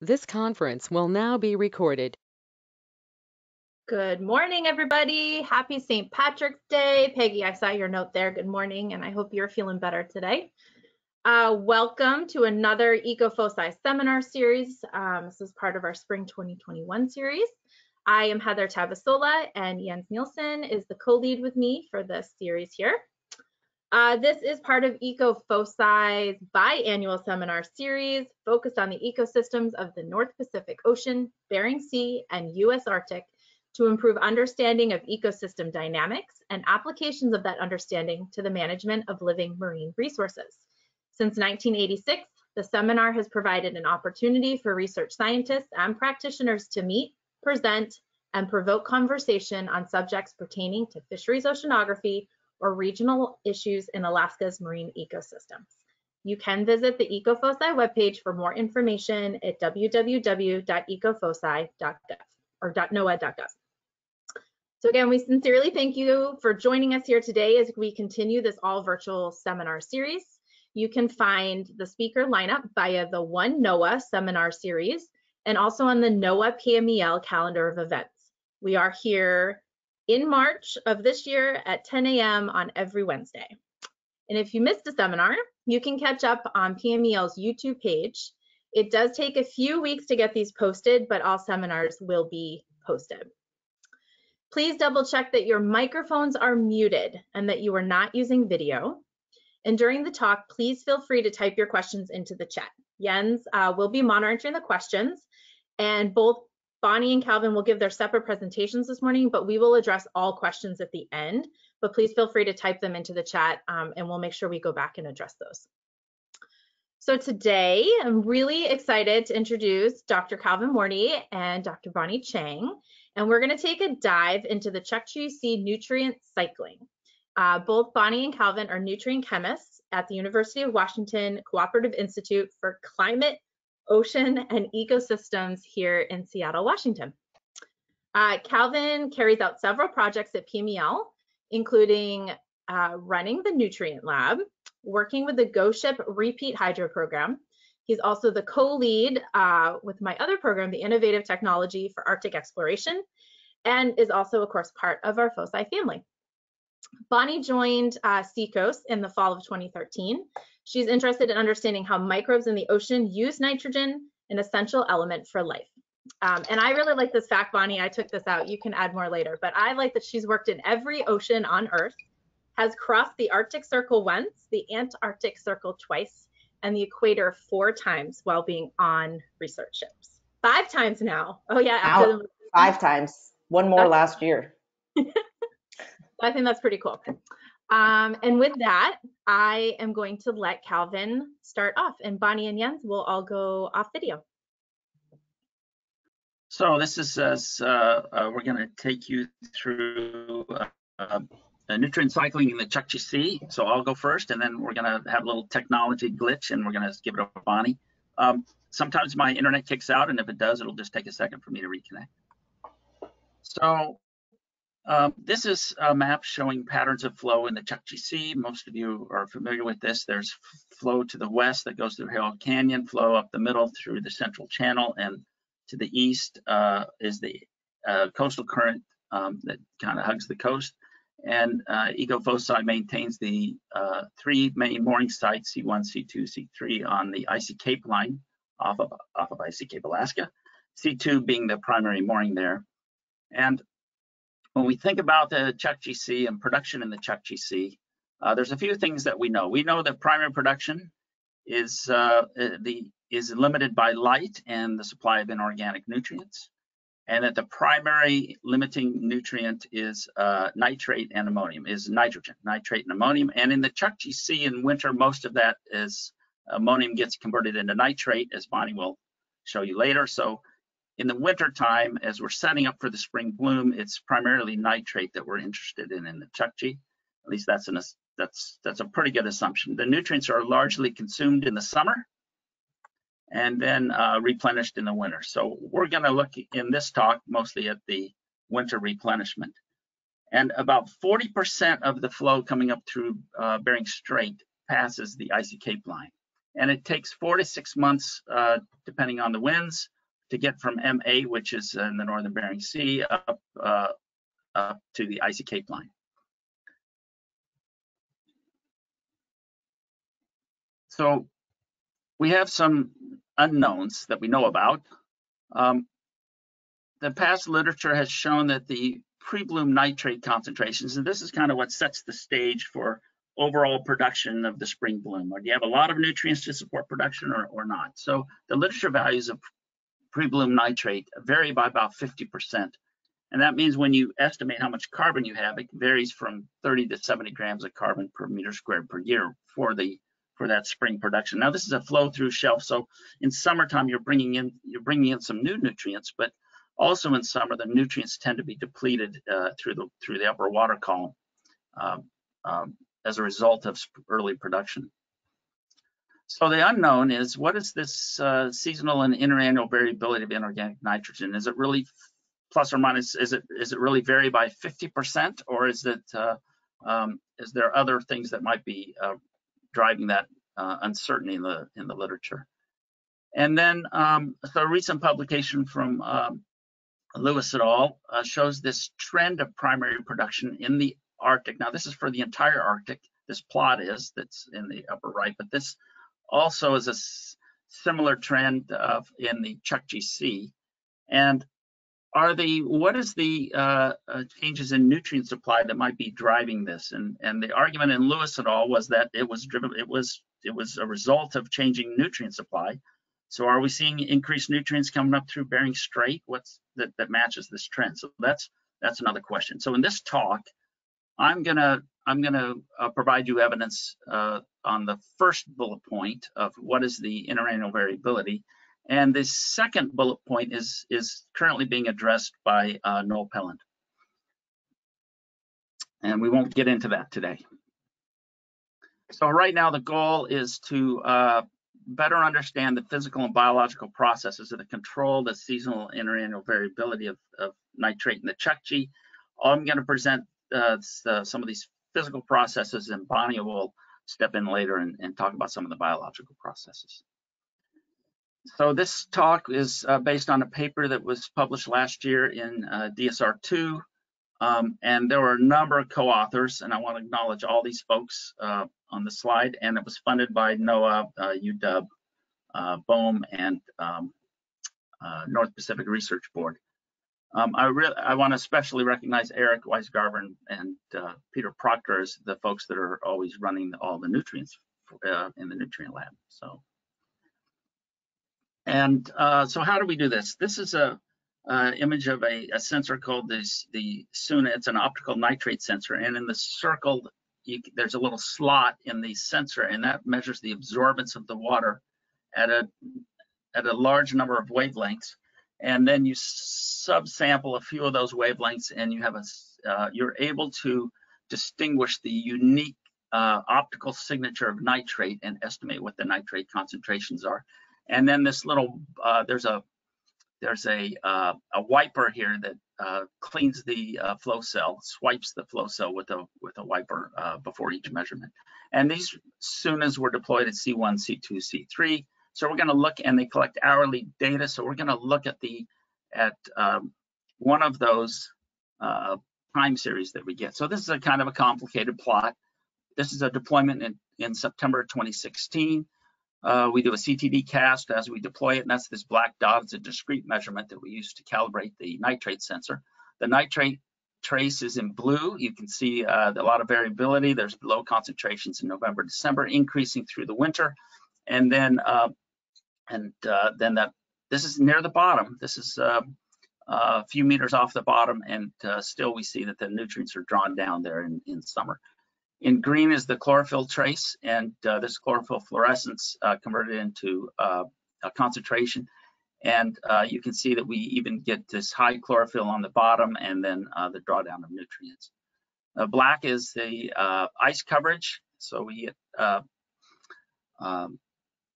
This conference will now be recorded. Good morning, everybody. Happy St. Patrick's Day. Peggy, I saw your note there. Good morning, and I hope you're feeling better today. Welcome to another EcoFoci seminar series. This is part of our Spring 2021 series. I am Heather Tabasola, and Jens Nielsen is the co-lead with me for this series here. This is part of EcoFoci's biannual seminar series focused on the ecosystems of the North Pacific Ocean, Bering Sea, and U.S. Arctic to improve understanding of ecosystem dynamics and applications of that understanding to the management of living marine resources. Since 1986, the seminar has provided an opportunity for research scientists and practitioners to meet, present, and provoke conversation on subjects pertaining to fisheries oceanography or regional issues in Alaska's marine ecosystems. You can visit the EcoFoci webpage for more information at www.ecofoci.gov or .noaa.gov. So again, we sincerely thank you for joining us here today as we continue this all virtual seminar series. You can find the speaker lineup via the One NOAA seminar series and also on the NOAA PMEL calendar of events. We are here in March of this year at 10 a.m. on every Wednesday. And if you missed a seminar, you can catch up on PMEL's YouTube page. It does take a few weeks to get these posted, but all seminars will be posted. Please double check that your microphones are muted and that you are not using video. And during the talk, please feel free to type your questions into the chat. Jens will be monitoring the questions, and both Bonnie and Calvin will give their separate presentations this morning, but we will address all questions at the end. But please feel free to type them into the chat, and we'll make sure we go back and address those. So today, I'm really excited to introduce Dr. Calvin Morty and Dr. Bonnie Chang, and we're going to take a dive into the Chukchi Sea nutrient cycling. Both Bonnie and Calvin are nutrient chemists at the University of Washington Cooperative Institute for Climate, Ocean, and Ecosystems here in Seattle, Washington. Calvin carries out several projects at PMEL, including running the Nutrient Lab, working with the GoShip Repeat Hydro Program. He's also the co-lead with my other program, the Innovative Technology for Arctic Exploration, and is also, of course, part of our FOSI family. Bonnie joined Seacoast in the fall of 2013. She's interested in understanding how microbes in the ocean use nitrogen, an essential element for life. And I really like this fact, Bonnie. I took this out. You can add more later. But I like that she's worked in every ocean on Earth, has crossed the Arctic Circle once, the Antarctic Circle twice, and the equator 4 times while being on research ships. 5 times now. Oh, yeah. 5 times. One more last year. I think that's pretty cool. And with that, I am going to let Calvin start off, and Bonnie and Jens will all go off video. So this is we're going to take you through nutrient cycling in the Chukchi Sea. So I'll go first, and then we're going to have a little technology glitch, and we're going to give it over to Bonnie. Sometimes my internet kicks out, and if it does, it'll just take a second for me to reconnect. So this is a map showing patterns of flow in the Chukchi Sea. Most of you are familiar with this. There's flow to the west that goes through Harold Canyon, flow up the middle through the Central Channel, and to the east is the coastal current that kind of hugs the coast. And EcoFoci maintains the 3 main mooring sites, C1, C2, C3, on the Icy Cape line off of Icy Cape, Alaska, C2 being the primary mooring there. And when we think about the Chukchi Sea and production in the Chukchi Sea, there's a few things that we know. We know that primary production is limited by light and the supply of inorganic nutrients, and that the primary limiting nutrient is nitrate and ammonium, is nitrogen, nitrate and ammonium. And in the Chukchi Sea in winter, most of that is ammonium gets converted into nitrate, as Bonnie will show you later. So in the winter time, as we're setting up for the spring bloom, it's primarily nitrate that we're interested in the Chukchi. At least that's a pretty good assumption. The nutrients are largely consumed in the summer and then replenished in the winter. So we're going to look in this talk mostly at the winter replenishment. And about 40% of the flow coming up through Bering Strait passes the Icy Cape line. And it takes 4 to 6 months, depending on the winds, to get from M8, which is in the northern Bering Sea, up to the icy Cape line. So we have some unknowns that we know about. The past literature has shown that the pre-bloom nitrate concentrations, and this is kind of what sets the stage for overall production of the spring bloom. Or do you have a lot of nutrients to support production or not? So the literature values of pre-bloom nitrate vary by about 50%. And that means when you estimate how much carbon you have, it varies from 30 to 70 grams of carbon per meter squared per year for that spring production. Now this is a flow through shelf, so in summertime you're bringing in some new nutrients, but also in summer the nutrients tend to be depleted through the upper water column as a result of early production. So the unknown is, what is this seasonal and interannual variability of inorganic nitrogen? Is it really plus or minus? Is it really vary by 50%, or is there other things that might be driving that uncertainty in the literature? And then so a recent publication from Lewis et al. Shows this trend of primary production in the Arctic. Now this is for the entire Arctic. This plot that's in the upper right, but this also is a similar trend in the Chukchi Sea. And what is the changes in nutrient supply that might be driving this? And the argument in Lewis et al. Was that it was a result of changing nutrient supply. So are we seeing increased nutrients coming up through Bering Strait? What's that matches this trend? So that's another question. So in this talk, I'm gonna provide you evidence on the first bullet point of what is the interannual variability, and the second bullet point is currently being addressed by Noel Pelland, and we won't get into that today. So right now the goal is to better understand the physical and biological processes that control the seasonal interannual variability of nitrate in the Chukchi. I'm going to present some of these physical processes, and Bonnie will step in later and talk about some of the biological processes. So this talk is based on a paper that was published last year in DSR2, and there were a number of co-authors, and I want to acknowledge all these folks on the slide, and it was funded by NOAA, UW, BOEM, and North Pacific Research Board. I want to especially recognize Eric Weisgarver and Peter Proctor as the folks that are always running all the nutrients in the nutrient lab. So how do we do this? This is a image of a sensor called the SUNA. It's an optical nitrate sensor, and in the circle there's a little slot in the sensor, and that measures the absorbance of the water at a large number of wavelengths. And then you subsample a few of those wavelengths, and you have you're able to distinguish the unique optical signature of nitrate and estimate what the nitrate concentrations are. And then this little there's a wiper here that cleans the flow cell, swipes the flow cell with a wiper before each measurement. And these SUNAs were deployed at C1, C2, C3. So we're going to look, and they collect hourly data. So we're going to look at one of those time series that we get. So this is a kind of a complicated plot. This is a deployment in September 2016. We do a CTD cast as we deploy it, and that's this black dot. It's a discrete measurement that we use to calibrate the nitrate sensor. The nitrate trace is in blue. You can see a lot of variability. There's low concentrations in November, December, increasing through the winter. And then this is near the bottom. This is a few meters off the bottom, and still we see that the nutrients are drawn down there in summer. In green is the chlorophyll trace, and this chlorophyll fluorescence converted into a concentration. And you can see that we even get this high chlorophyll on the bottom, and then the drawdown of nutrients. Black is the ice coverage. So we get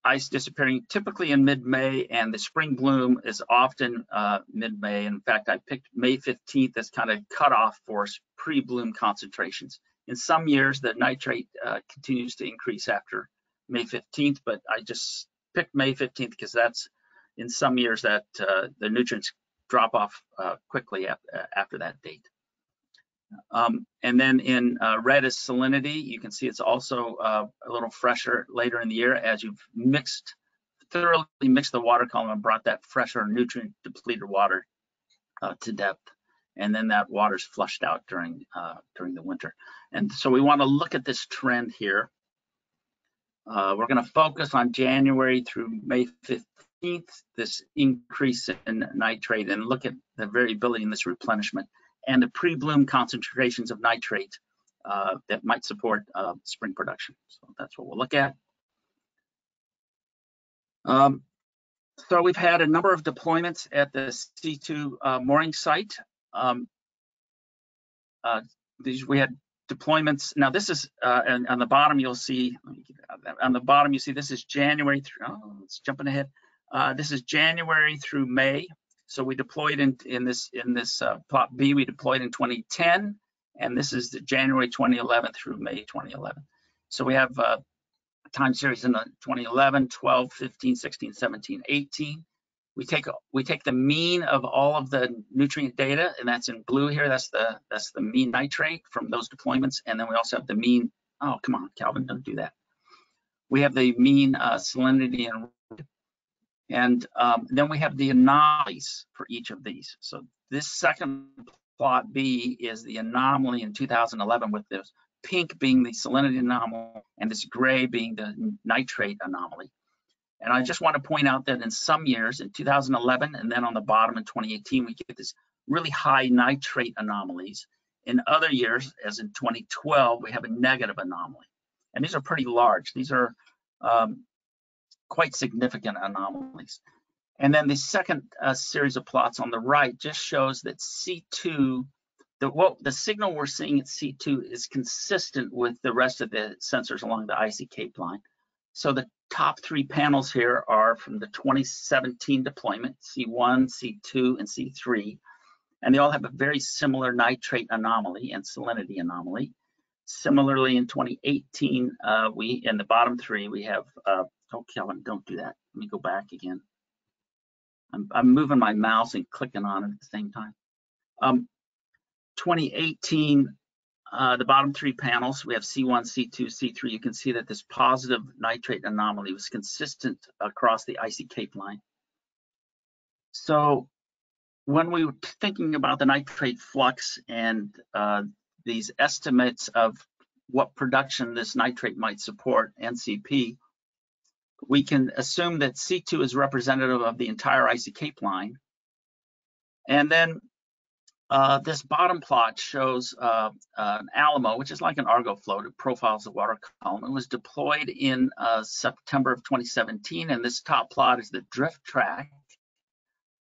ice disappearing typically in mid-May, and the spring bloom is often mid-May. In fact, I picked May 15th as kind of cutoff for pre-bloom concentrations. In some years, the nitrate continues to increase after May 15th, but I just picked May 15th because that's in some years that the nutrients drop off quickly after that date. And then in red is salinity. You can see it's also a little fresher later in the year as you've thoroughly mixed the water column and brought that fresher nutrient depleted water to depth. And then that water's flushed out during the winter. And so we want to look at this trend here. We're going to focus on January through May 15th, this increase in nitrate, and look at the variability in this replenishment and the pre-bloom concentrations of nitrate that might support spring production. So that's what we'll look at. So we've had a number of deployments at the C2 mooring site. We had deployments. Now this is, and on the bottom you'll see, on the bottom you see this is January through, it's jumping ahead. This is January through May. So we deployed in this plot B, we deployed in 2010, and this is the January 2011 through May 2011. So we have a time series in 2011, 12, 15, 16, 17, 18. We take the mean of all of the nutrient data, and that's in blue here. That's the mean nitrate from those deployments, and then we also have the mean. Oh, come on, Calvin, don't do that. We have the mean salinity and then we have the anomalies for each of these. So this second plot B is the anomaly in 2011, with this pink being the salinity anomaly and this gray being the nitrate anomaly. And I just want to point out that in some years, in 2011, and then on the bottom in 2018, we get this really high nitrate anomalies. In other years, as in 2012, we have a negative anomaly. And these are pretty large. These are quite significant anomalies. And then the second series of plots on the right just shows that C2, the signal we're seeing at C2 is consistent with the rest of the sensors along the Icy Cape line. So the top three panels here are from the 2017 deployment, C1, C2, and C3. And they all have a very similar nitrate anomaly and salinity anomaly. Similarly, in 2018, in the bottom three, we have, oh, Kelvin, don't do that. Let me go back again. I'm moving my mouse and clicking on it at the same time. 2018, the bottom three panels, we have C1, C2, C3. You can see that this positive nitrate anomaly was consistent across the Icy Cape line. So when we were thinking about the nitrate flux and these estimates of what production this nitrate might support, NCP, we can assume that C2 is representative of the entire Icy Cape line. And then this bottom plot shows an Alamo, which is like an Argo float. It profiles the water column. It was deployed in September of 2017, and this top plot is the drift track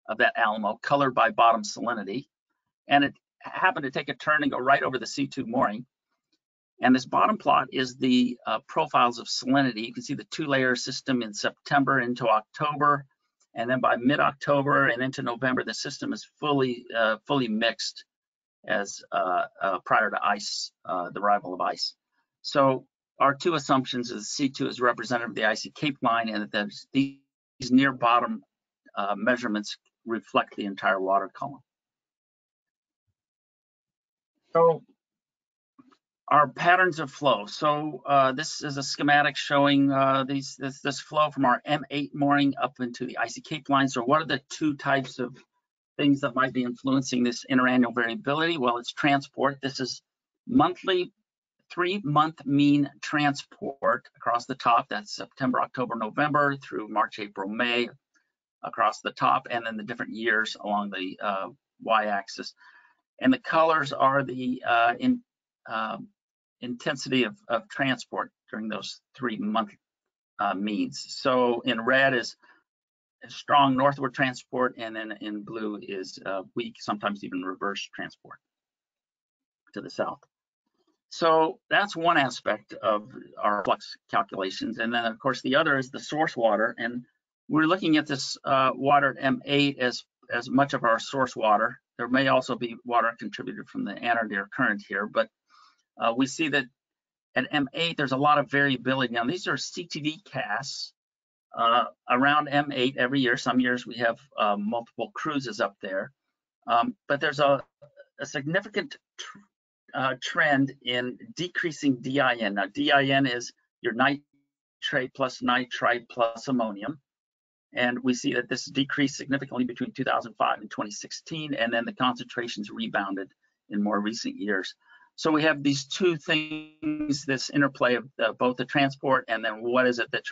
of that Alamo, colored by bottom salinity. And it happened to take a turn and go right over the C2 mooring. And this bottom plot is the profiles of salinity. You can see the two-layer system in September into October, and then by mid-October and into November, the system is fully mixed as prior to ice, the arrival of ice. So our two assumptions is C2 is representative of the Icy Cape line, and that these near bottom measurements reflect the entire water column. So our patterns of flow. So this is a schematic showing this flow from our M8 mooring up into the Icy Cape line. So what are the two types of things that might be influencing this interannual variability? Well, it's transport. This is monthly 3-month mean transport across the top. That's September, October, November through March, April, May across the top, and then the different years along the y-axis. And the colors are the intensity of transport during those 3-month means. So in red is strong northward transport, and then in blue is weak, sometimes even reverse transport to the south. So that's one aspect of our flux calculations. And then of course the other is the source water. And we're looking at this water at M8 as much of our source water. There may also be water contributed from the Anadyr current here, but we see that At M8, there's a lot of variability. Now, these are CTV casts around M8 every year. Some years we have multiple cruises up there. But there's a significant trend in decreasing DIN. Now, DIN is your nitrate plus nitrite plus ammonium. And we see that this decreased significantly between 2005 and 2016, and then the concentrations rebounded in more recent years. So we have these two things, this interplay of both the transport and then what is it that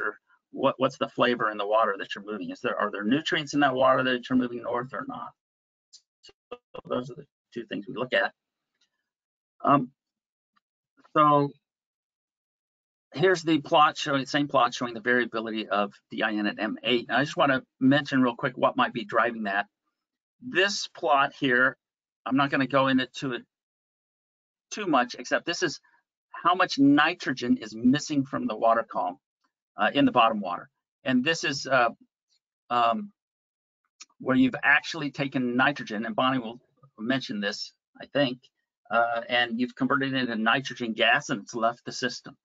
what's the flavor in the water that you're moving? Are there nutrients in that water that you're moving north or not? So those are the two things we look at. So here's the plot same plot showing the variability of DIN at M8. And I just want to mention real quick what might be driving that. This plot here, I'm not going to go into it too much, except this is how much nitrogen is missing from the water column in the bottom water. And this is where you've actually taken nitrogen, and Bonnie will mention this, I think, and you've converted it into nitrogen gas and it's left the system.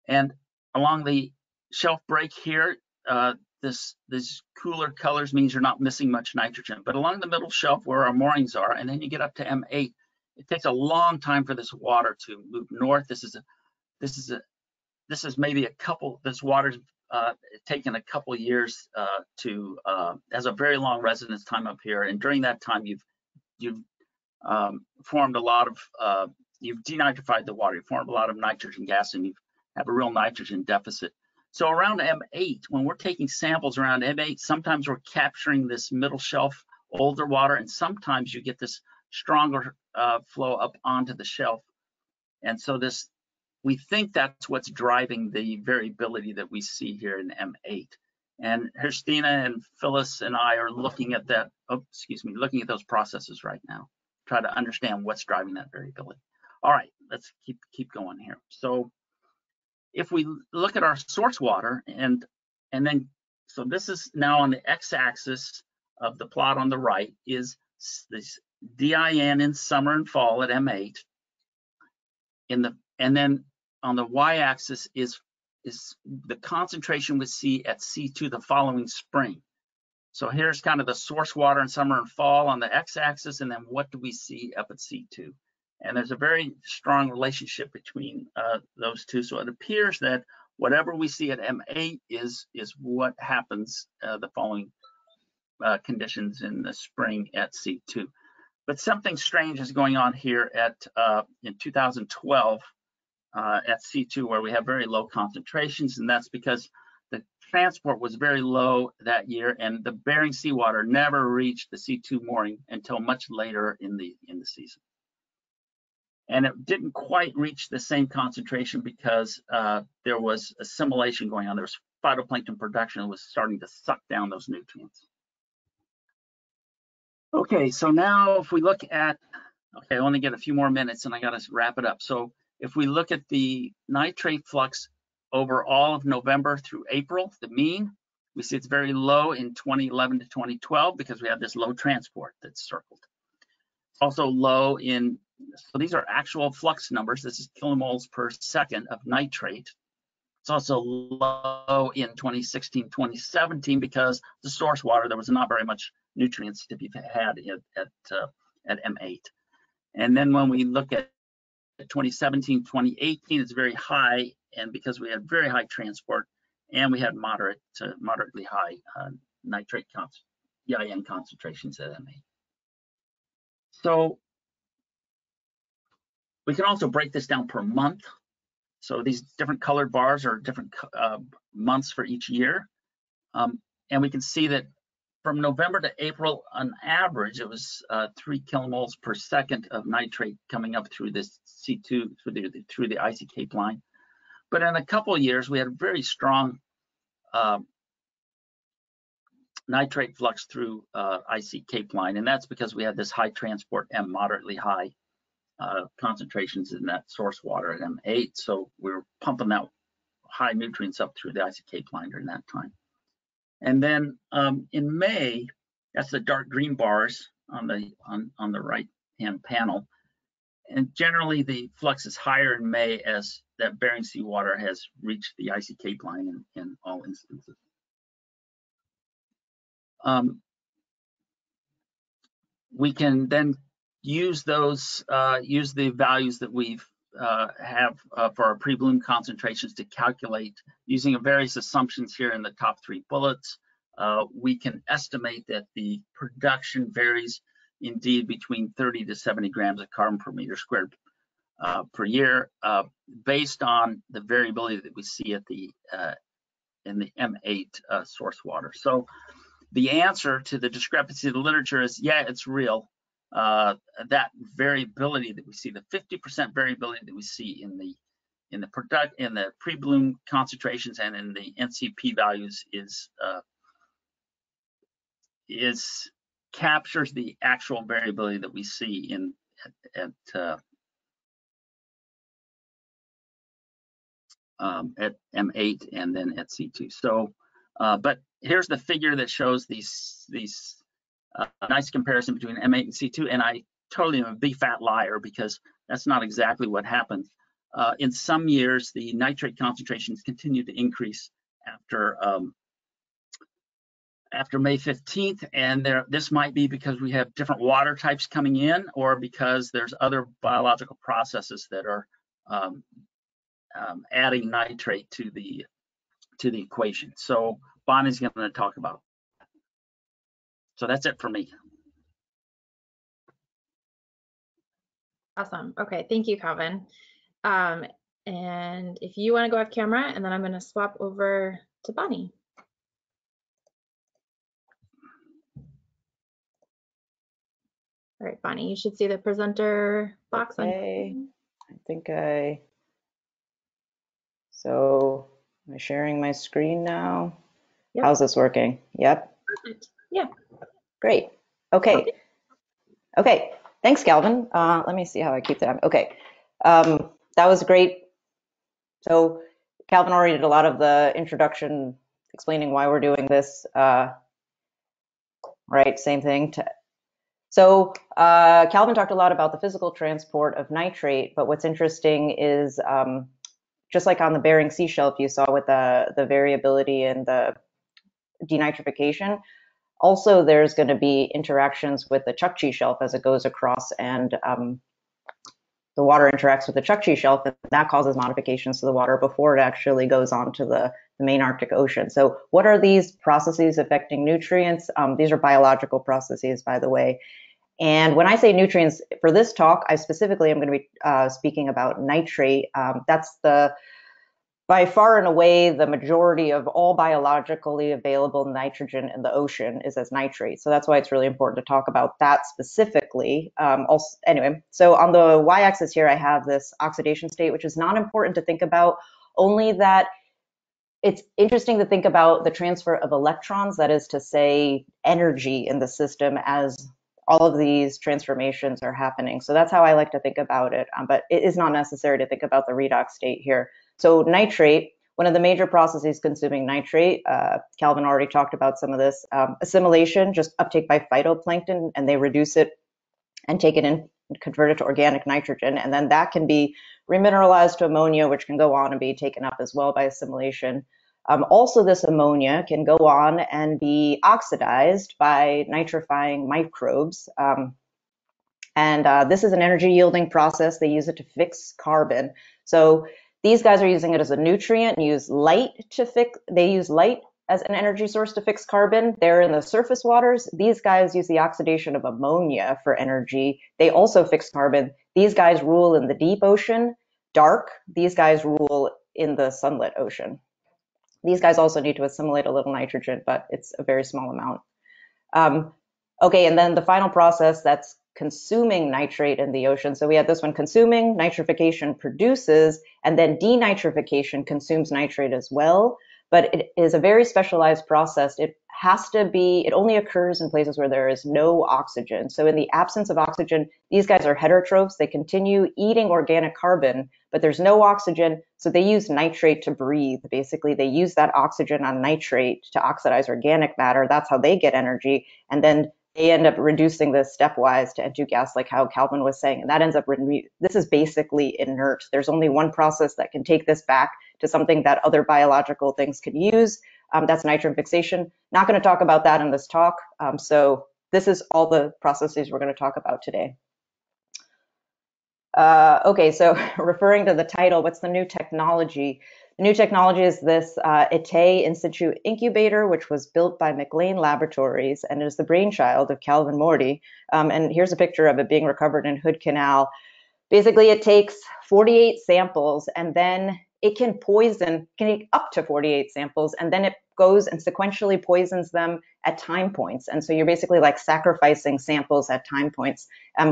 And along the shelf break here, this cooler colors means you're not missing much nitrogen. But along the middle shelf where our moorings are, and then you get up to M8, it takes a long time for this water to move north. This is maybe a couple. This water's taken a couple years has a very long residence time up here, and during that time you've formed a lot of you've denitrified the water. You've formed a lot of nitrogen gas, and you have a real nitrogen deficit. So around M8, when we're taking samples around M8, sometimes we're capturing this middle shelf older water, and sometimes you get this stronger flow up onto the shelf. And so we think that's what's driving the variability that we see here in M8. And Christina and Phyllis and I are looking at that, looking at those processes right now, try to understand what's driving that variability. All right, let's keep going here. So if we look at our source water so this is now on the x-axis of the plot on the right is this DIN in summer and fall at M8. And then on the y-axis is the concentration we see at C2 the following spring. So here's kind of the source water in summer and fall on the x-axis, and then what do we see up at C2? And there's a very strong relationship between those two. So it appears that whatever we see at M8 is what happens the following conditions in the spring at C2. But something strange is going on here in 2012 at C2, where we have very low concentrations, and that's because the transport was very low that year, and the Bering seawater never reached the C2 mooring until much later in the season. And it didn't quite reach the same concentration because there was assimilation going on. There was phytoplankton production that was starting to suck down those nutrients. Okay, so now if we look at, I only get a few more minutes and I got to wrap it up. So if we look at the nitrate flux over all of November through April, the mean, we see it's very low in 2011 to 2012 because we have this low transport that's circled. Also low so these are actual flux numbers. This is kilomoles per second of nitrate. It's also low in 2016, 2017 because the source water, there was not very much nutrients to be had at M8. And then when we look at 2017, 2018, it's very high, and because we had very high transport and we had moderate to moderately high nitrate EIN concentrations at M8. So we can also break this down per month. So these different colored bars are different months for each year. And we can see that from November to April, on average, it was 3 kilomoles per second of nitrate coming up through this C2, through the icy Cape line. But in a couple of years, we had very strong nitrate flux through icy Cape line, and that's because we had this high transport and moderately high concentrations in that source water at M8. So we were pumping that high nutrients up through the icy Cape line during that time. And then in May, that's the dark green bars on the right hand panel. And generally the flux is higher in May as that Bering Sea water has reached the icy Cape line in all instances. We can then use those, use the values that we've have for our pre-bloom concentrations to calculate using various assumptions here in the top 3 bullets. We can estimate that the production varies indeed between 30 to 70 grams of carbon per meter squared per year, based on the variability that we see at the in the M8 source water. So the answer to the discrepancy of the literature is, yeah, it's real. That variability that we see, the 50% variability that we see in the pre-bloom concentrations and in the NCP values captures the actual variability that we see at M8 and then at C2. So, but here's the figure that shows these nice comparison between M8 and C2, and I totally am a big fat liar because that's not exactly what happens. In some years, the nitrate concentrations continue to increase after May 15th, and this might be because we have different water types coming in, or because there's other biological processes that are adding nitrate to the equation. So Bonnie's going to talk about that. So that's it for me. Awesome. Okay, thank you, Calvin. And if you want to go off camera, and then I'm going to swap over to Bonnie. All right, Bonnie, you should see the presenter box. Okay, I think so am I sharing my screen now? Yep. How's this working? Yep. Perfect. Yeah. Great. Okay. Okay. Thanks, Calvin. Let me see how I keep that. Okay. That was great. So Calvin already did a lot of the introduction explaining why we're doing this. Right, same thing. So Calvin talked a lot about the physical transport of nitrate, but what's interesting is just like on the Bering Sea shelf you saw with the variability and the denitrification, also there's going to be interactions with the Chukchi shelf as it goes across, and the water interacts with the Chukchi shelf, and that causes modifications to the water before it actually goes on to the main Arctic Ocean. So what are these processes affecting nutrients? These are biological processes, by the way. And when I say nutrients, for this talk, I specifically am going to be speaking about nitrate. That's by far and away the majority of all biologically available nitrogen in the ocean is as nitrate. So that's why it's really important to talk about that specifically. Anyway, so on the y-axis here, I have this oxidation state, which is not important to think about, only that it's interesting to think about the transfer of electrons, that is to say, energy in the system as all of these transformations are happening. So that's how I like to think about it, but it is not necessary to think about the redox state here. So nitrate, one of the major processes consuming nitrate, Calvin already talked about some of this, assimilation, just uptake by phytoplankton, and they reduce it and take it in and convert it to organic nitrogen, and then that can be remineralized to ammonia, which can go on and be taken up as well by assimilation. Also, this ammonia can go on and be oxidized by nitrifying microbes. This is an energy yielding process. They use it to fix carbon. So these guys are using it as a nutrient and use light to fix, they use light as an energy source to fix carbon. They're in the surface waters. These guys use the oxidation of ammonia for energy. They also fix carbon. These guys rule in the deep ocean, dark. These guys rule in the sunlit ocean. These guys also need to assimilate a little nitrogen, but it's a very small amount. Okay, and then the final process that's consuming nitrate in the ocean. So we had this one consuming, nitrification produces, and then denitrification consumes nitrate as well. But it is a very specialized process. It has to be, it only occurs in places where there is no oxygen. So in the absence of oxygen, these guys are heterotrophs. They continue eating organic carbon, but there's no oxygen. So they use nitrate to breathe. Basically, they use that oxygen on nitrate to oxidize organic matter. That's how they get energy. And then they end up reducing this stepwise to N2 gas, like how Calvin was saying, and that ends up, this is basically inert. There's only one process that can take this back to something that other biological things could use. That's nitrogen fixation. Not going to talk about that in this talk. So this is all the processes we're going to talk about today. Okay, so referring to the title, what's the new technology? The new technology is this Ité in situ incubator, which was built by McLean Laboratories and is the brainchild of Calvin Morty. And here's a picture of it being recovered in Hood Canal. Basically, it takes 48 samples and then it can poison, can take up to 48 samples, and then it goes and sequentially poisons them at time points. And so you're basically like sacrificing samples at time points.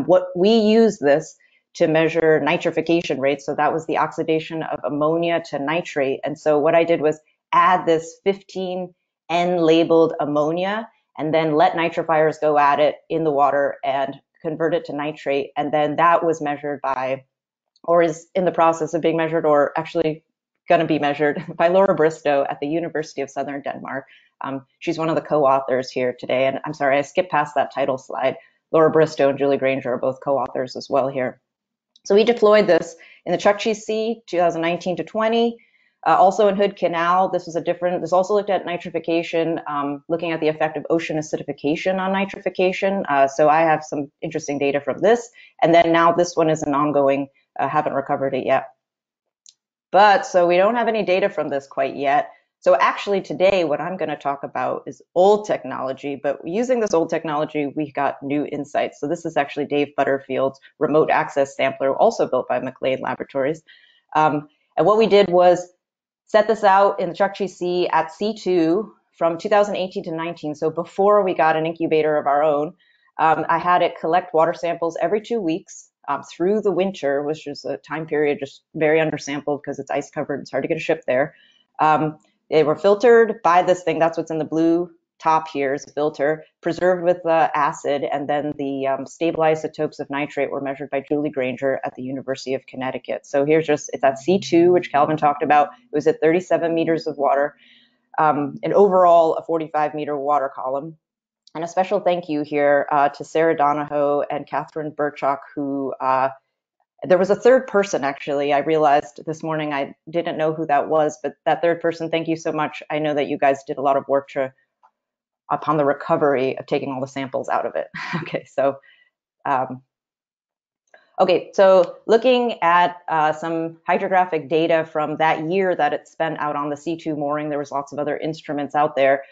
What we use this to measure nitrification rates. So that was the oxidation of ammonia to nitrate. And so what I did was add this 15N labeled ammonia and then let nitrifiers go at it in the water and convert it to nitrate. And then that was measured by, or is in the process of being measured, or actually going to be measured by Laura Bristow at the University of Southern Denmark. She's one of the co-authors here today. And I'm sorry, I skipped past that title slide. Laura Bristow and Julie Granger are both co-authors as well here. So we deployed this in the Chukchi Sea, 2019 to 20. Also in Hood Canal, this also looked at nitrification, looking at the effect of ocean acidification on nitrification. So I have some interesting data from this. And then now this one is an ongoing, haven't recovered it yet. But so we don't have any data from this quite yet. So actually today, what I'm going to talk about is old technology, but using this old technology, we got new insights. So this is actually Dave Butterfield's remote access sampler, also built by McLean Laboratories. And what we did was set this out in the Chukchi Sea at C2 from 2018 to 19. So before we got an incubator of our own, I had it collect water samples every 2 weeks through the winter, which is a time period just very undersampled because it's ice covered. It's hard to get a ship there. They were filtered by this thing. That's what's in the blue top here is a filter, preserved with acid, and then the stable isotopes of nitrate were measured by Julie Granger at the University of Connecticut. So here's just, it's at C2, which Calvin talked about. It was at 37 meters of water, and overall a 45-meter water column. And a special thank you here to Sarah Donahoe and Catherine Burchak, who there was a third person, actually. I realized this morning I didn't know who that was, but that third person, thank you so much. I know that you guys did a lot of work upon the recovery of taking all the samples out of it. Okay, so looking at some hydrographic data from that year that it spent out on the C2 mooring, there was lots of other instruments out there.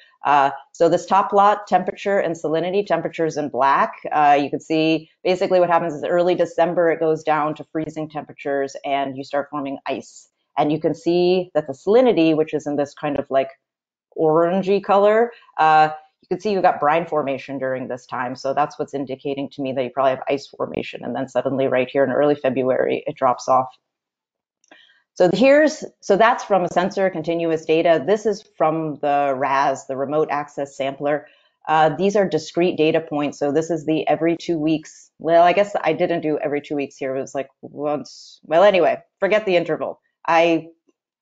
So this top plot, temperature and salinity, temperatures in black. You can see basically what happens is early December, it goes down to freezing temperatures and you start forming ice. And you can see that the salinity, which is in this kind of like orangey color, you can see you've got brine formation during this time. So that's what's indicating to me that you probably have ice formation. And then suddenly right here in early February, it drops off. So that's from a sensor continuous data. This is from the RAS, the remote access sampler. These are discrete data points. So this is the every 2 weeks. Well, I guess I didn't do every 2 weeks here. It was like once. Well, anyway, forget the interval. I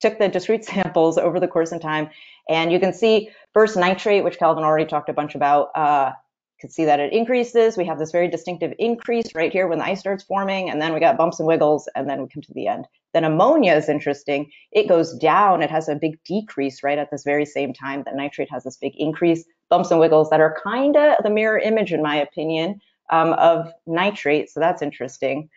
took the discrete samples over the course of time, and you can see first nitrate, which Calvin already talked a bunch about. You can see that it increases. We have this very distinctive increase right here when the ice starts forming, and then we got bumps and wiggles, and then we come to the end. Then ammonia is interesting. It goes down. It has a big decrease right at this very same time that nitrate has this big increase. Bumps and wiggles that are kind of the mirror image, in my opinion, of nitrate. So that's interesting.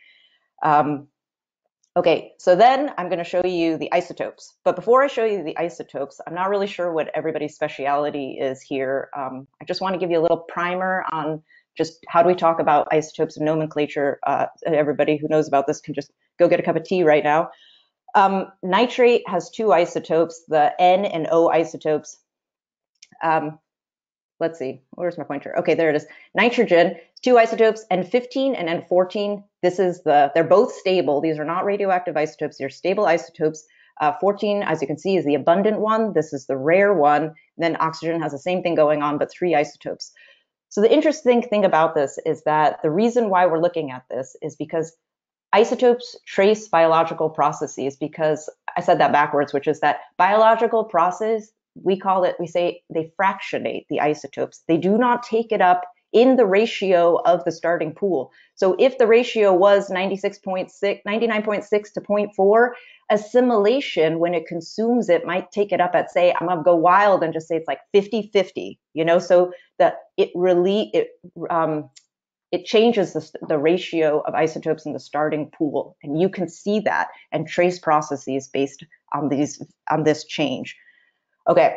Okay, so then I'm going to show you the isotopes. But before I show you the isotopes, I'm not really sure what everybody's speciality is here. I just want to give you a little primer on just how do we talk about isotopes and nomenclature. Everybody who knows about this can just go get a cup of tea right now. Nitrate has two isotopes, the N and O isotopes. Let's see, where's my pointer? Okay, there it is. Nitrogen, two isotopes, N15 and N14. They're both stable. These are not radioactive isotopes. They're stable isotopes. 14, as you can see, is the abundant one. This is the rare one. And then oxygen has the same thing going on, but 3 isotopes. So the interesting thing about this is that the reason why we're looking at this is because isotopes trace biological processes, because I said that backwards, which is that biological process, we say they fractionate the isotopes. They do not take it up in the ratio of the starting pool. So if the ratio was 99.6 to 0.4, assimilation, when it consumes it, might take it up at, say, I'm gonna go wild and just say it's like 50-50, you know, so that it changes the ratio of isotopes in the starting pool, and you can see that and trace processes based on this change. Okay,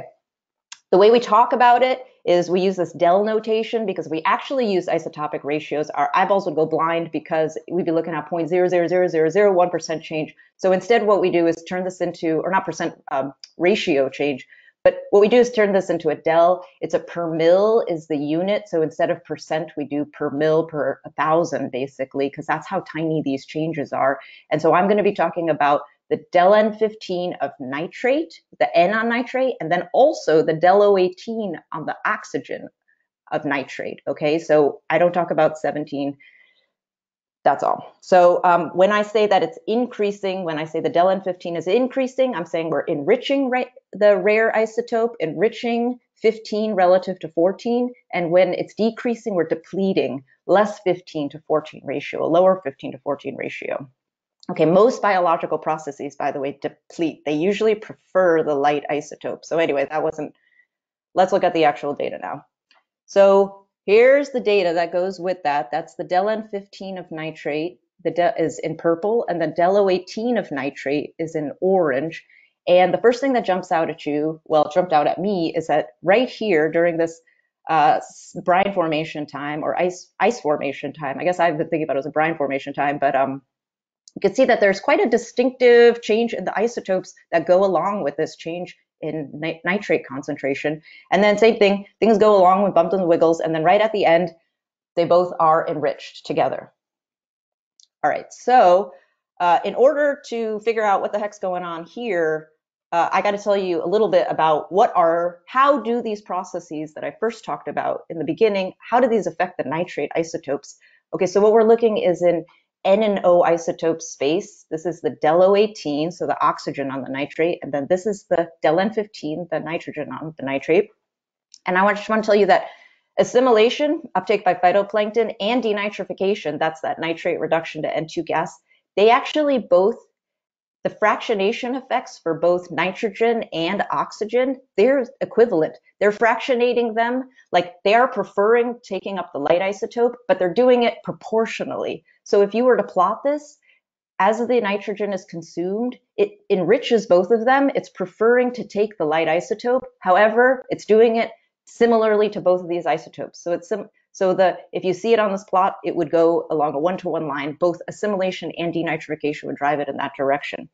the way we talk about it is we use this del notation because we actually use isotopic ratios. Our eyeballs would go blind because we'd be looking at 0.00001% change. So instead what we do is turn this into, or not percent, ratio change, but what we do is turn this into a del. It's a per mil is the unit. So instead of percent, we do per mil per 1,000 basically, because that's how tiny these changes are. And so I'm going to be talking about the del N15 of nitrate, the N on nitrate, and then also the del O18 on the oxygen of nitrate. Okay, so I don't talk about 17. That's all. So when I say that it's increasing, when I say the del N15 is increasing, I'm saying we're enriching the rare isotope, enriching 15 relative to 14. And when it's decreasing, we're depleting, less 15 to 14 ratio, a lower 15 to 14 ratio. Okay, most biological processes, by the way, deplete. They usually prefer the light isotope. So anyway, let's look at the actual data now. So here's the data that goes with that. That's the del N15 of nitrate, is in purple, and the del O18 of nitrate is in orange. And the first thing that jumps out at you, well, it jumped out at me, is that right here during this brine formation time or ice formation time, I guess I've been thinking about it as a brine formation time, but you can see that there's quite a distinctive change in the isotopes that go along with this change in nitrate concentration. And then same thing, things go along with bumps and wiggles, and then right at the end, they both are enriched together. All right, so in order to figure out what the heck's going on here, I got to tell you a little bit about how do these processes that I first talked about in the beginning, how do these affect the nitrate isotopes? Okay, so what we're looking is in N and O isotope space. This is the del O18, so the oxygen on the nitrate, and then this is the del N15, the nitrogen on the nitrate. And I just want to tell you that assimilation, uptake by phytoplankton, and denitrification, that's that nitrate reduction to N2 gas, they actually both, the fractionation effects for both nitrogen and oxygen, they're equivalent. They're fractionating them, like they are preferring taking up the light isotope, but they're doing it proportionally. So if you were to plot this, as the nitrogen is consumed, it enriches both of them. It's preferring to take the light isotope. However, it's doing it similarly to both of these isotopes. So if you see it on this plot, it would go along a one-to-one line. Both assimilation and denitrification would drive it in that direction.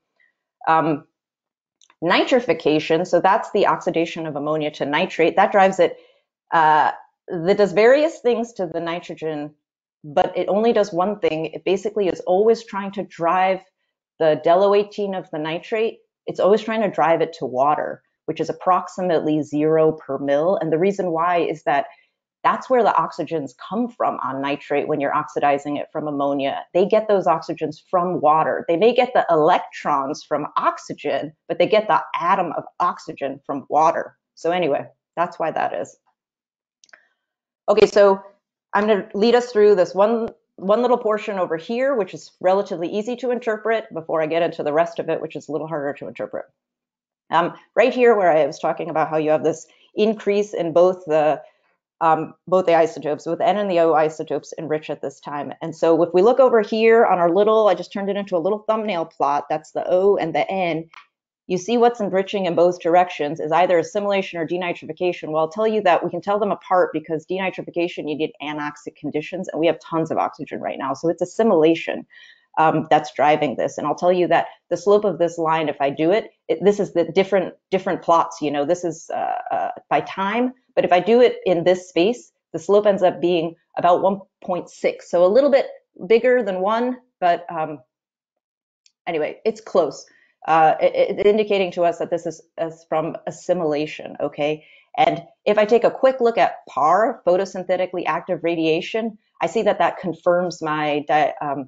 Nitrification, so that's the oxidation of ammonia to nitrate, that drives it, that does various things to the nitrogen, but it only does one thing. It basically is always trying to drive the del O18 of the nitrate, it's always trying to drive it to water, which is approximately 0 per mil. And the reason why is that that's where the oxygens come from on nitrate when you're oxidizing it from ammonia. They get those oxygens from water. They may get the electrons from oxygen, but they get the atom of oxygen from water. So anyway, that's why that is. Okay, so I'm going to lead us through this one little portion over here, which is relatively easy to interpret before I get into the rest of it, which is a little harder to interpret. Right here where I was talking about how you have this increase in both the isotopes, with N and the O isotopes enrich at this time. And so if we look over here on our I just turned it into a little thumbnail plot, that's the O and the N, you see what's enriching in both directions is either assimilation or denitrification. Well, I'll tell you that we can tell them apart because denitrification, you need anoxic conditions, and we have tons of oxygen right now. So it's assimilation that's driving this. And I'll tell you that the slope of this line, if I do it, this is the different plots, you know, this is by time. But if I do it in this space, the slope ends up being about 1.6. So a little bit bigger than 1, but anyway, it's close. It's indicating to us that this is from assimilation, okay? And if I take a quick look at PAR, photosynthetically active radiation, I see that that confirms my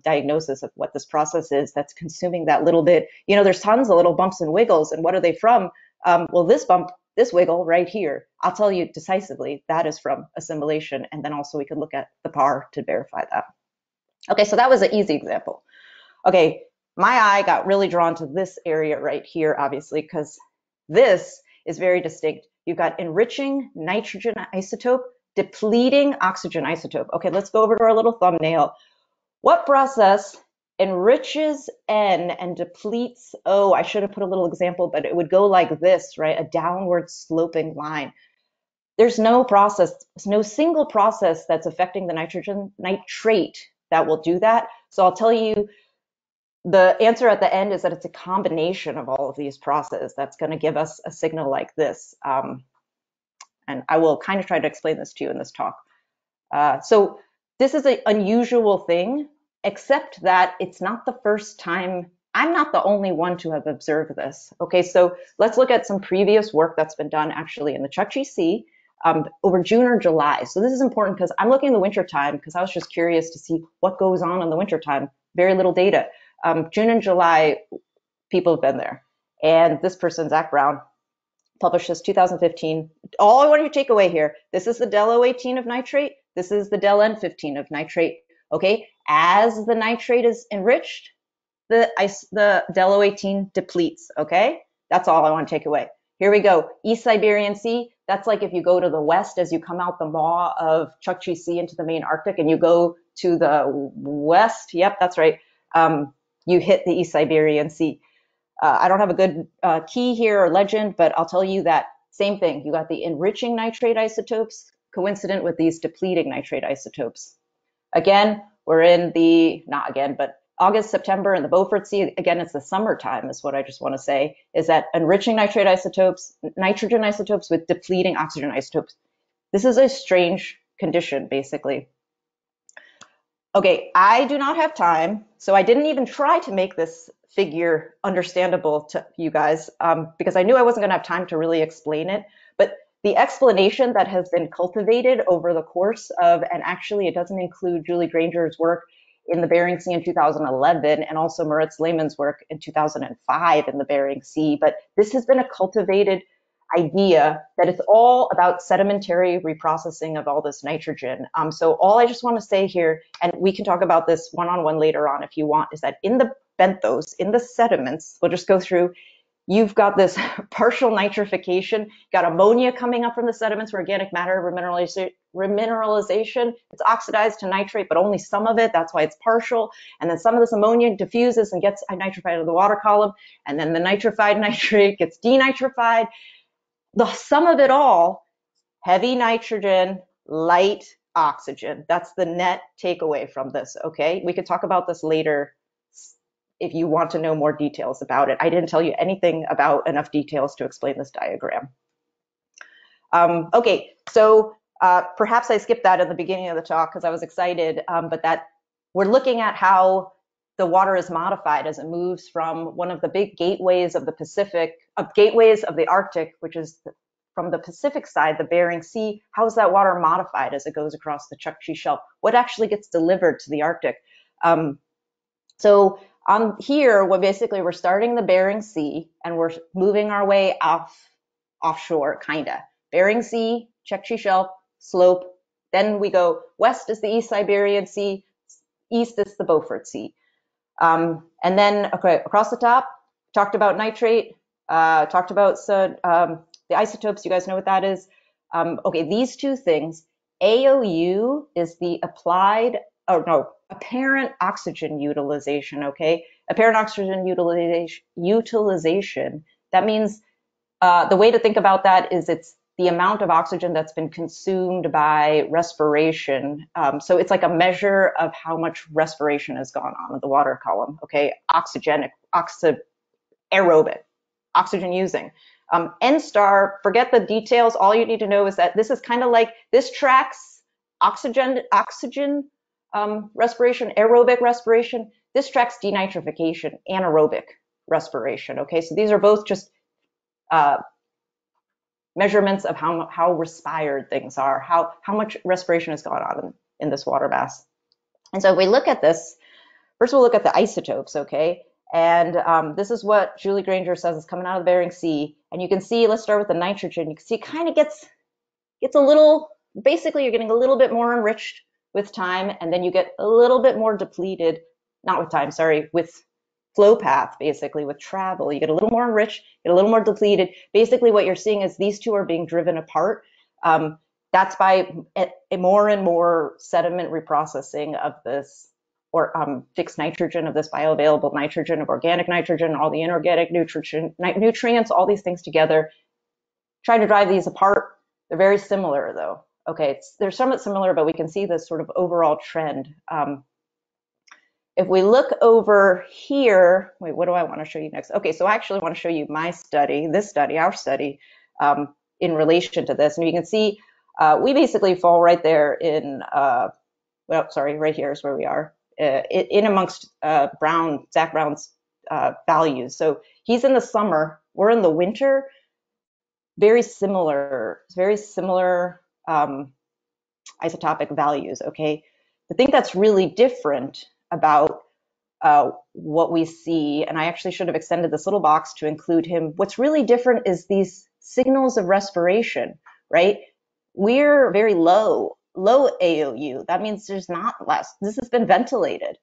diagnosis of what this process is that's consuming that little bit. You know, there's tons of little bumps and wiggles, and what are they from? Well, this bump this wiggle right here, I'll tell you decisively that is from assimilation. And then also we could look at the PAR to verify that. Okay, so that was an easy example. Okay, my eye got really drawn to this area right here, obviously, because this is very distinct. You've got enriching nitrogen isotope, depleting oxygen isotope. Okay, let's go over to our little thumbnail. What process enriches N and depletes O? I should have put a little example, but it would go like this, right? A downward sloping line. There's no process, no single process that's affecting the nitrate that will do that. So I'll tell you, the answer at the end is that it's a combination of all of these processes that's going to give us a signal like this. And I will kind of try to explain this to you in this talk. So this is an unusual thing, except that it's not the first time. I'm not the only one to have observed this. Okay, so let's look at some previous work that's been done actually in the Chukchi Sea over June or July. So this is important because I'm looking in the wintertime because I was just curious to see what goes on in the wintertime. Very little data. June and July, people have been there. And this person, Zach Brown, published this 2015. All I want you to take away here, this is the del O18 of nitrate. This is the del N15 of nitrate. Okay, as the nitrate is enriched, the del O18 depletes. Okay, that's all I want to take away. Here we go. East Siberian Sea. That's like if you go to the west as you come out the maw of Chukchi Sea into the main Arctic and you go to the west. Yep, that's right. You hit the East Siberian Sea. I don't have a good key here or legend, but I'll tell you that same thing. You got the enriching nitrate isotopes coincident with these depleting nitrate isotopes. Again, we're in the, not again, but August, September in the Beaufort Sea. Again, it's the summertime is what I just want to say, is that enriching nitrate isotopes, nitrogen isotopes with depleting oxygen isotopes. This is a strange condition, basically. Okay, I do not have time, so I didn't even try to make this figure understandable to you guys because I knew I wasn't going to have time to really explain it. But the explanation that has been cultivated over the course of, and actually it doesn't include Julie Granger's work in the Bering Sea in 2011 and also Moritz Lehmann's work in 2005 in the Bering Sea, but this has been a cultivated idea that it's all about sedimentary reprocessing of all this nitrogen. So all I just want to say here, and we can talk about this one-on-one later on if you want, is that in the benthos, in the sediments, we'll just go through, you've got this partial nitrification, got ammonia coming up from the sediments for organic matter remineralization. It's oxidized to nitrate, but only some of it. That's why it's partial. And then some of this ammonia diffuses and gets nitrified to the water column. And then the nitrified nitrate gets denitrified. The sum of it all, heavy nitrogen, light oxygen. That's the net takeaway from this, okay? We could talk about this later if you want to know more details about it. I didn't tell you anything about enough details to explain this diagram. Okay, so perhaps I skipped that at the beginning of the talk because I was excited, but that we're looking at how the water is modified as it moves from one of the big gateways of the Pacific, gateways of the Arctic, which is from the Pacific side, the Bering Sea. How is that water modified as it goes across the Chukchi Shelf? What actually gets delivered to the Arctic? So on here, we're starting the Bering Sea and we're moving our way offshore, kinda. Bering Sea, Chukchi Shelf, slope. Then we go west is the East Siberian Sea, east is the Beaufort Sea. And then across the top, talked about nitrate, talked about the isotopes. You guys know what that is. Okay, these two things. AOU is the apparent oxygen utilization. Okay, apparent oxygen utilization. That means the way to think about that is it's the amount of oxygen that's been consumed by respiration. So it's like a measure of how much respiration has gone on in the water column, okay? Aerobic, oxygen using. N star, forget the details. All you need to know is that this is kind of like, this tracks oxygen respiration, aerobic respiration. This tracks denitrification, anaerobic respiration, okay? So these are both just measurements of how respired things are, how much respiration has gone on in this water mass. And so if we look at this, first we'll look at the isotopes, okay? And this is what Julie Granger says is coming out of the Bering Sea. And you can see, let's start with the nitrogen. You can see it kind of gets a little, basically you're getting a little bit more enriched with time, and then you get a little bit more depleted, not with time, sorry, with flow path, basically with travel. You get a little more enriched, get a little more depleted. Basically what you're seeing is these two are being driven apart. That's by a more and more sediment reprocessing of this, or fixed nitrogen, of this bioavailable nitrogen, of organic nitrogen, all the inorganic nutrients, all these things together, trying to drive these apart. They're very similar though. Okay, they're somewhat similar, but we can see this sort of overall trend. If we look over here, wait, what do I want to show you next? Okay, so I actually want to show you my study, our study, in relation to this. And you can see we basically fall right there in, well, sorry, right here is where we are, in amongst Zach Brown's values. So he's in the summer, we're in the winter, very similar isotopic values, okay? The thing that's really different about what we see, and I actually should have extended this little box to include him, what's really different is these signals of respiration, right? We're very low AOU. That means there's not less. This has been ventilated.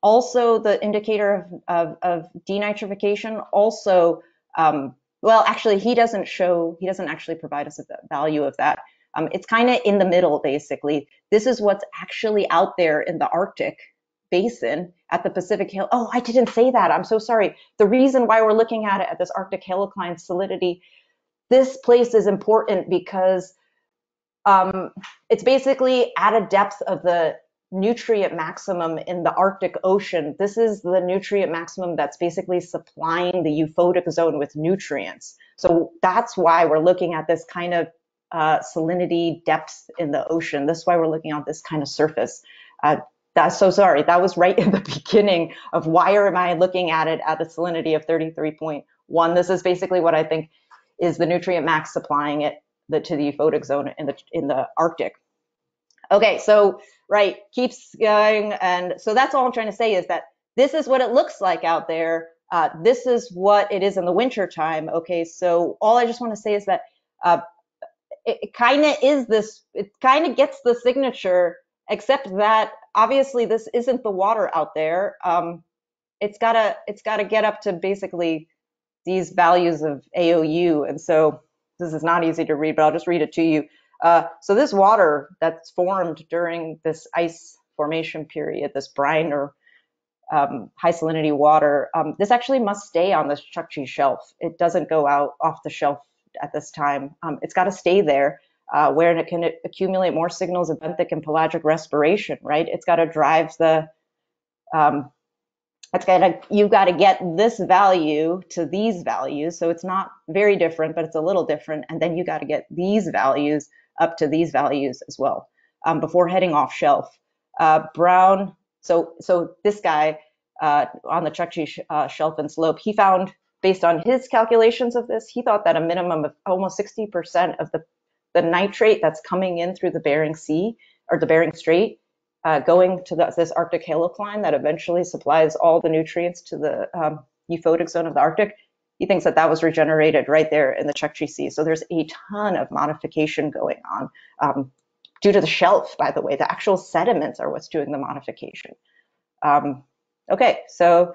Also, the indicator of denitrification also, well, actually, he doesn't actually provide us a value of that. It's kind of in the middle, basically. This is what's actually out there in the Arctic basin at the Pacific Hill. Oh, I didn't say that. I'm so sorry. The reason why we're looking at it at this Arctic halocline salinity, this place is important because it's basically at a depth of the nutrient maximum in the Arctic Ocean. This is the nutrient maximum that's basically supplying the euphotic zone with nutrients. So that's why we're looking at this kind of salinity depth in the ocean. That's why we're looking at this kind of surface. That's so sorry. That was right in the beginning of why am I looking at it at a salinity of 33.1. This is basically what I think is the nutrient max supplying it to the euphotic zone in the Arctic. Okay, so right, keeps going, and so that's all I'm trying to say is that this is what it looks like out there. This is what it is in the winter time. Okay, so all I just want to say is that it kind of is this. It kind of gets the signature, except that obviously this isn't the water out there. It's gotta get up to basically these values of AOU, and so this is not easy to read, but I'll just read it to you. So this water that's formed during this ice formation period, this brine or high salinity water, this actually must stay on this Chukchi shelf. It doesn't go out off the shelf at this time. It's got to stay there where it can accumulate more signals of benthic and pelagic respiration, right? It's got to drive the, you've got to get this value to these values. So it's not very different, but it's a little different. And then you got to get these values up to these values as well before heading off shelf. Brown, so this guy on the Chukchi shelf and slope, he found, based on his calculations of this, he thought that a minimum of almost 60% of the nitrate that's coming in through the Bering Sea or the Bering Strait going to this Arctic halocline that eventually supplies all the nutrients to the euphotic zone of the Arctic. He thinks that was regenerated right there in the Chukchi Sea. So there's a ton of modification going on due to the shelf, by the way. The actual sediments are what's doing the modification. Okay, so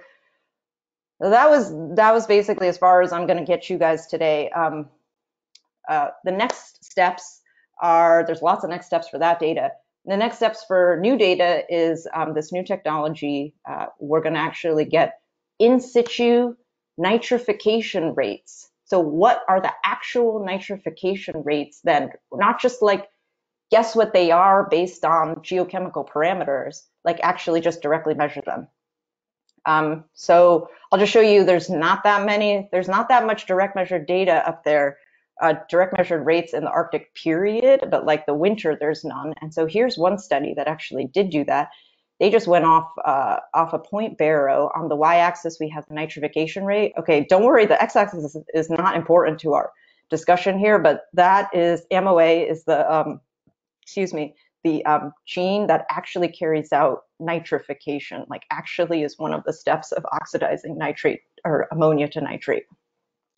that was basically as far as I'm going to get you guys today. The next steps are, there's lots of next steps for that data. The next steps for new data is this new technology. We're going to actually get in situ nitrification rates. So what are the actual nitrification rates then? Not just like guess what they are based on geochemical parameters, like actually just directly measure them. So I'll just show you there's not that much direct measured data up there, direct measured rates in the Arctic period, but like the winter, there's none. And so here's one study that actually did do that. They just went off a Point Barrow. On the y-axis, we have the nitrification rate. Okay, don't worry, the x-axis is not important to our discussion here, but that is MOA is the, the gene that actually carries out nitrification, like actually is one of the steps of oxidizing nitrate or ammonia to nitrate.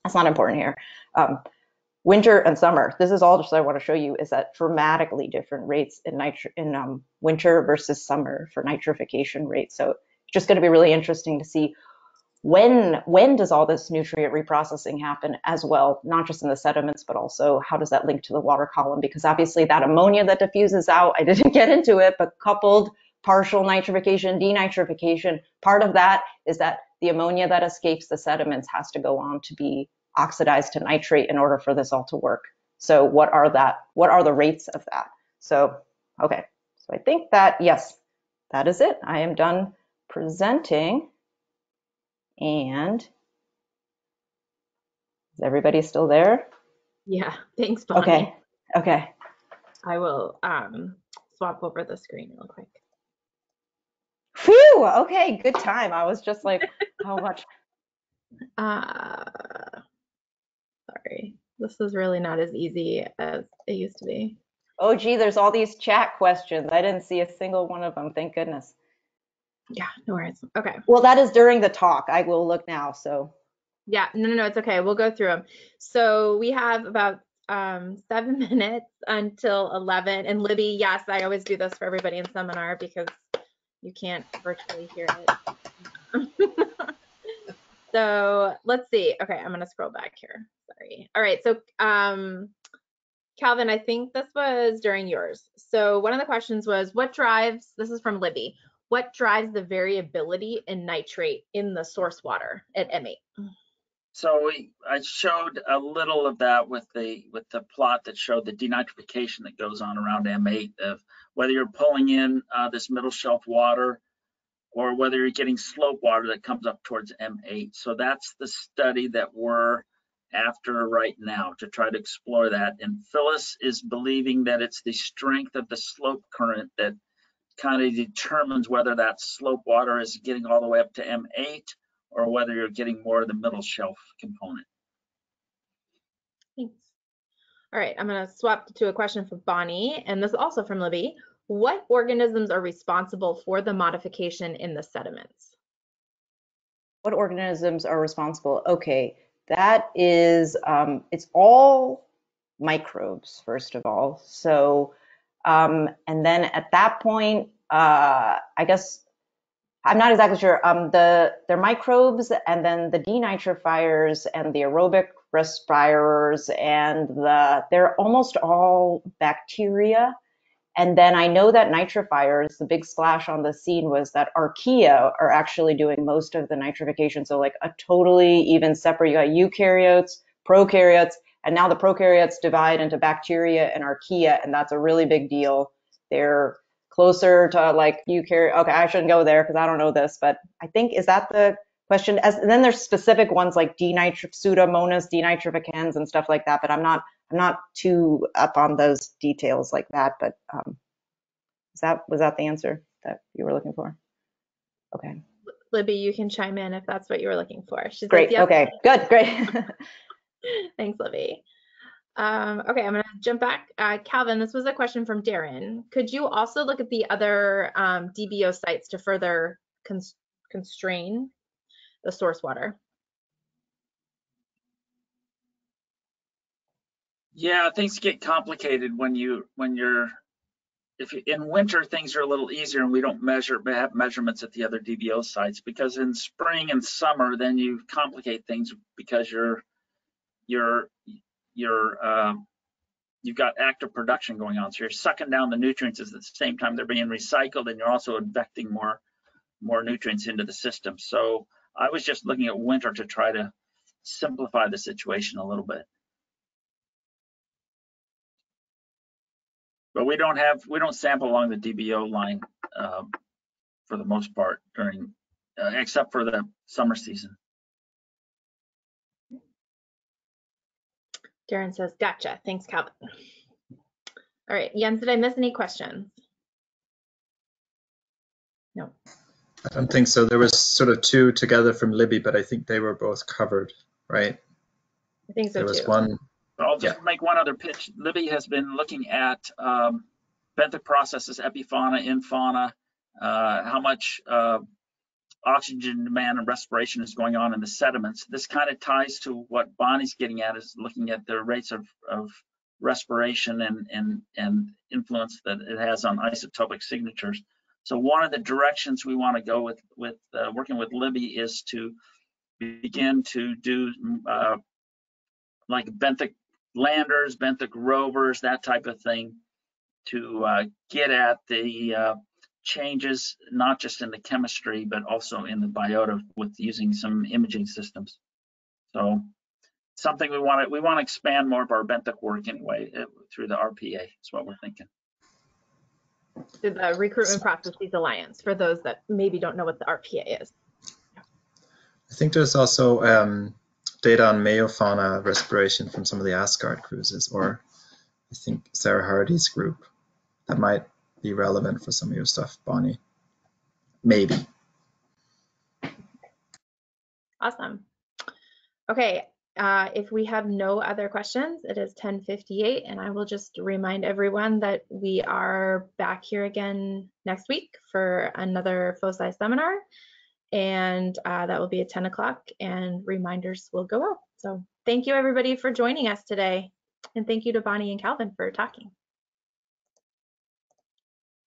That's not important here. Winter and summer, this is all just I want to show you, is that dramatically different rates in winter versus summer for nitrification rates. So it's just going to be really interesting to see when does all this nutrient reprocessing happen as well, not just in the sediments, but also how does that link to the water column? Because obviously that ammonia that diffuses out, I didn't get into it, but coupled partial nitrification, denitrification, part of that is that the ammonia that escapes the sediments has to go on to be oxidized to nitrate in order for this all to work. So what are the rates of that? So, okay, so I think that, yes, that is it. I am done presenting. And is everybody still there? Yeah, thanks, Bonnie. Okay, okay. I will swap over the screen real quick. Phew, okay, good time. I was just like, how much? Sorry, this is really not as easy as it used to be. Oh, gee, there's all these chat questions. I didn't see a single one of them, thank goodness. Yeah, no worries. Okay. Well, that is during the talk. I will look now, so. Yeah, no, it's okay. We'll go through them. So we have about 7 minutes until 11. And Libby, yes, I always do this for everybody in seminar because you can't virtually hear it. So let's see. Okay, I'm gonna scroll back here. Sorry. All right, so Calvin, I think this was during yours. So one of the questions was, this is from Libby, what drives the variability in nitrate in the source water at M8? So I showed a little of that with the plot that showed the denitrification that goes on around M8 of whether you're pulling in this middle shelf water or whether you're getting slope water that comes up towards M8. So that's the study that we're after right now to try to explore that. And Phyllis is believing that it's the strength of the slope current that kind of determines whether that slope water is getting all the way up to M8 or whether you're getting more of the middle shelf component. Thanks. All right, I'm going to swap to a question from Bonnie, and this is also from Libby. What organisms are responsible for the modification in the sediments? What organisms are responsible? Okay, that is, it's all microbes, first of all. So, and then at that point, I guess, I'm not exactly sure. They're microbes, and then the denitrifiers and the aerobic respirers, and they're almost all bacteria. And then I know that nitrifiers, the big splash on the scene was that archaea are actually doing most of the nitrification. So like a totally even separate, you got eukaryotes, prokaryotes, and now the prokaryotes divide into bacteria and archaea, and that's a really big deal. They're closer to like eukaryote. Okay, I shouldn't go there because I don't know this, but I think, is that the question? And then there's specific ones like Pseudomonas denitrificans and stuff like that, but I'm not too up on those details like that, but was that the answer that you were looking for? Okay. Libby, you can chime in if that's what you were looking for. She Great. says, yep. Okay. Good. Great. Thanks, Libby. Okay, I'm going to jump back. Calvin, this was a question from Darren. Could you also look at the other DBO sites to further constrain the source water? Yeah, things get complicated if in winter things are a little easier and we don't have measurements at the other DBO sites, because in spring and summer then you complicate things because you've got active production going on, so you're sucking down the nutrients at the same time they're being recycled, and you're also injecting more nutrients into the system. So I was just looking at winter to try to simplify the situation a little bit. But we don't sample along the DBO line for the most part during, except for the summer season. Darren says, gotcha. Thanks, Calvin. All right, Jens, did I miss any questions? No. I don't think so. There was sort of two together from Libby, but I think they were both covered, right? I think so there was too. One. I'll just make one other pitch. Libby has been looking at benthic processes, epifauna, infauna, how much oxygen demand and respiration is going on in the sediments. This kind of ties to what Bonnie's getting at, is looking at the rates of respiration and influence that it has on isotopic signatures. So one of the directions we want to go with working with Libby is to begin to do like benthic landers, benthic rovers, that type of thing, to get at the changes, not just in the chemistry, but also in the biota with using some imaging systems. So something we want to expand more of our benthic work anyway through the RPA is what we're thinking. To the Recruitment Processes Alliance, for those that maybe don't know what the RPA is. I think there's also data on meiofauna respiration from some of the Asgard cruises, or I think Sarah Hardy's group, that might be relevant for some of your stuff, Bonnie. Maybe. Awesome. Okay, if we have no other questions, it is 10:58, and I will just remind everyone that we are back here again next week for another FOSI seminar, and that will be at 10 o'clock, and reminders will go out. So thank you everybody for joining us today, and thank you to Bonnie and Calvin for talking.